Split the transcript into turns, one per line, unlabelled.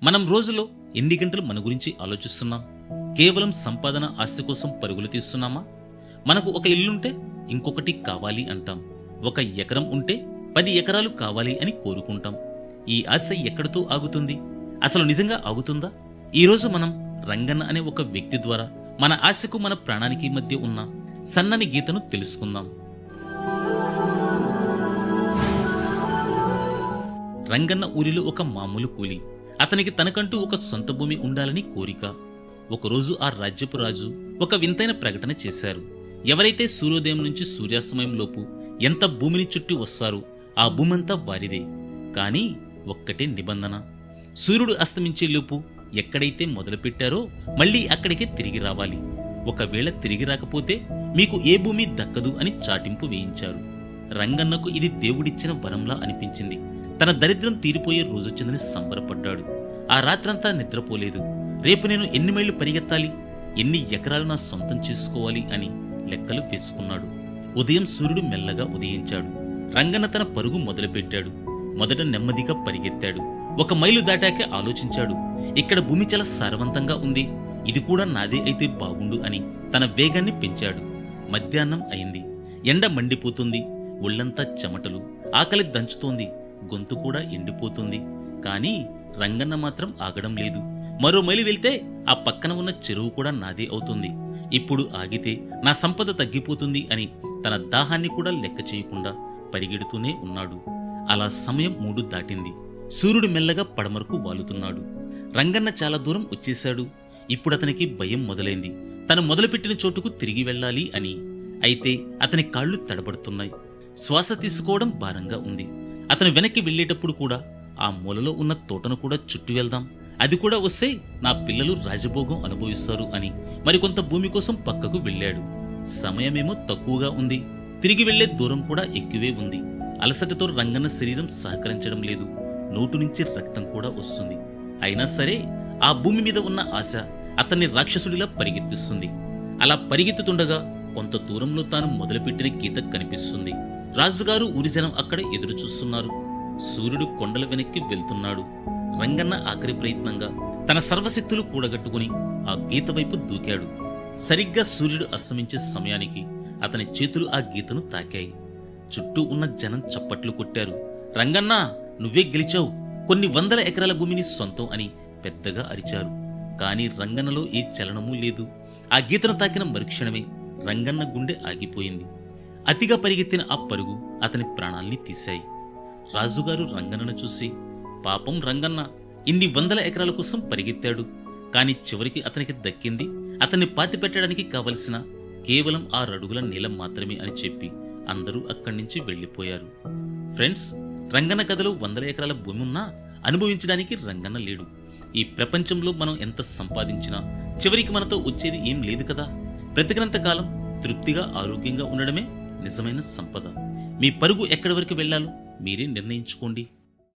మనం రోజులో ఎన్ని గంటలు మన గురించి ఆలోచిస్తున్నాం? కేవలం సంపాదన, ఆస్తి కోసం పరుగులు తీస్తున్నామా? మనకు ఒక ఇల్లుంటే ఇంకొకటి కావాలి అంటాం. ఒక ఎకరం ఉంటే 10 ఎకరాలు కావాలి అని కోరుకుంటాం. ఈ ఆశ ఎక్కడితో ఆగుతుంది? అసలు నిజంగా ఆగుతుందా? ఈరోజు మనం రంగన్న అనే ఒక వ్యక్తి ద్వారా మన ఆశకు, మన ప్రాణానికి మధ్య ఉన్న సన్నని గీతను తెలుసుకుందాం. రంగన్న ఊరిలో ఒక మామూలు కూలి. అతనికి తనకంటూ ఒక సొంత భూమి ఉండాలని కోరిక. ఒకరోజు ఆ రాజ్యపు రాజు ఒక వింతైన ప్రకటన చేశారు. ఎవరైతే సూర్యోదయం నుంచి సూర్యాస్తమయం లోపు ఎంత భూమిని చుట్టి వస్తారో ఆ భూమంతా వారిదే. కానీ ఒక్కటే నిబంధన, సూర్యుడు అస్తమించే లోపు ఎక్కడైతే మొదలుపెట్టారో మళ్ళీ అక్కడికే తిరిగి రావాలి. ఒకవేళ తిరిగి రాకపోతే మీకు ఏ భూమి దక్కదు అని చాటింపు వేయించారు. రంగన్నకు ఇది దేవుడిచ్చిన వరంలా అనిపించింది. తన దరిద్రం తీరిపోయే రోజొచ్చిందని సంబరపడ్డాడు. ఆ రాత్రంతా నిద్రపోలేదు. రేపు నేను ఎన్ని మైళ్ళు పరిగెత్తాలి, ఎన్ని ఎకరాలు నా సొంతం చేసుకోవాలి అని లెక్కలు వేసుకున్నాడు. ఉదయం సూర్యుడు మెల్లగా ఉదయించాడు. రంగన్న తన పరుగు మొదలుపెట్టాడు. మొదట నెమ్మదిగా పరిగెత్తాడు. 1 మైలు దాటాకే ఆలోచించాడు. ఇక్కడ భూమి చాలా సారవంతంగా ఉంది, ఇది కూడా నాదే అయితే బాగుండు అని తన వేగాన్ని పెంచాడు. మధ్యాహ్నం అయింది. ఎండ మండిపోతుంది. ఒళ్లంతా చెమటలు, ఆకలి దంచుతోంది. గొంతు కూడా ఎండిపోతుంది. కానీ రంగన్న మాత్రం ఆగడం లేదు. మరో మైలు వెళ్తే ఆ పక్కన ఉన్న చెరువు కూడా నాదే అవుతుంది. ఇప్పుడు ఆగితే నా సంపద తగ్గిపోతుంది అని తన దాహాన్ని కూడా లెక్క చేయకుండా పరిగెడుతూనే ఉన్నాడు. అలా సమయం 3 దాటింది. సూర్యుడు మెల్లగా పడమరకు వాలుతున్నాడు. రంగన్న చాలా దూరం వచ్చేశాడు. ఇప్పుడు అతనికి భయం మొదలైంది. తను మొదలుపెట్టిన చోటుకు తిరిగి వెళ్ళాలి అని. అయితే అతని కాళ్ళు తడబడుతున్నాయి. శ్వాస తీసుకోవడం భారంగా ఉంది. అతను వెనక్కి వెళ్ళేటప్పుడు కూడా ఆ మూలలో ఉన్న తోటను కూడా చుట్టూ వెళ్దాం, అది కూడా వస్తే నా పిల్లలు రాజభోగం అనుభవిస్తారు అని మరికొంత భూమి కోసం పక్కకు వెళ్ళాడు. సమయమేమో తక్కువగా ఉంది. తిరిగి వెళ్లే దూరం కూడా ఎక్కువే ఉంది. అలసటతో రంగన్న శరీరం సహకరించడం లేదు. నోటు నుంచి రక్తం కూడా వస్తుంది. అయినా సరే ఆ భూమి మీద ఉన్న ఆశ అతన్ని రాక్షసుడిలా పరిగెత్తిస్తుంది. అలా పరిగెత్తుతుండగా కొంత దూరంలో తాను మొదలుపెట్టిన గీత కనిపిస్తుంది. రాజుగారు, ఊరిజనం అక్కడ ఎదురు చూస్తున్నారు. సూర్యుడు కొండల వెనక్కి వెళ్తున్నాడు. రంగన్న ఆఖరి ప్రయత్నంగా తన సర్వశక్తులు కూడగట్టుకుని ఆ గీత వైపు దూకాడు. సరిగ్గా సూర్యుడు అస్తమించే సమయానికి అతని చేతులు ఆ గీతను తాకాయి. చుట్టూ ఉన్న జనం చప్పట్లు కొట్టారు. రంగన్న, నువ్వే గెలిచావు, కొన్ని 100 ఎకరాల భూమిని సొంతం అని పెద్దగా అరిచారు. కానీ రంగన్నలో ఏ చలనమూ లేదు. ఆ గీతను తాకిన మరుక్షణమే రంగన్న గుండె ఆగిపోయింది. అతిగా పరిగెత్తిన ఆ పరుగు అతని ప్రాణాల్ని తీశాయి. రాజుగారు రంగన్నను చూసి, పాపం రంగన్న ఇన్ని 100 ఎకరాల కోసం పరిగెత్తాడు, కానీ చివరికి అతనికి దక్కింది అతన్ని పాతిపెట్టడానికి కావలసిన కేవలం 6 అడుగుల నీలం మాత్రమే అని చెప్పి అందరూ అక్కడి నుంచి వెళ్ళిపోయారు. ఫ్రెండ్స్, రంగన్న కథలో 100 ఎకరాల భూమి ఉన్నా అనుభవించడానికి రంగన్న లేడు. ఈ ప్రపంచంలో మనం ఎంత సంపాదించినా చివరికి మనతో వచ్చేది ఏం లేదు కదా. బ్రతికినంత కాలం తృప్తిగా, ఆరోగ్యంగా ఉండడమే నిజమైన సంపద. మీ పరుగు ఎక్కడి వరకు వెళ్ళాలో మీరే నిర్ణయించుకోండి.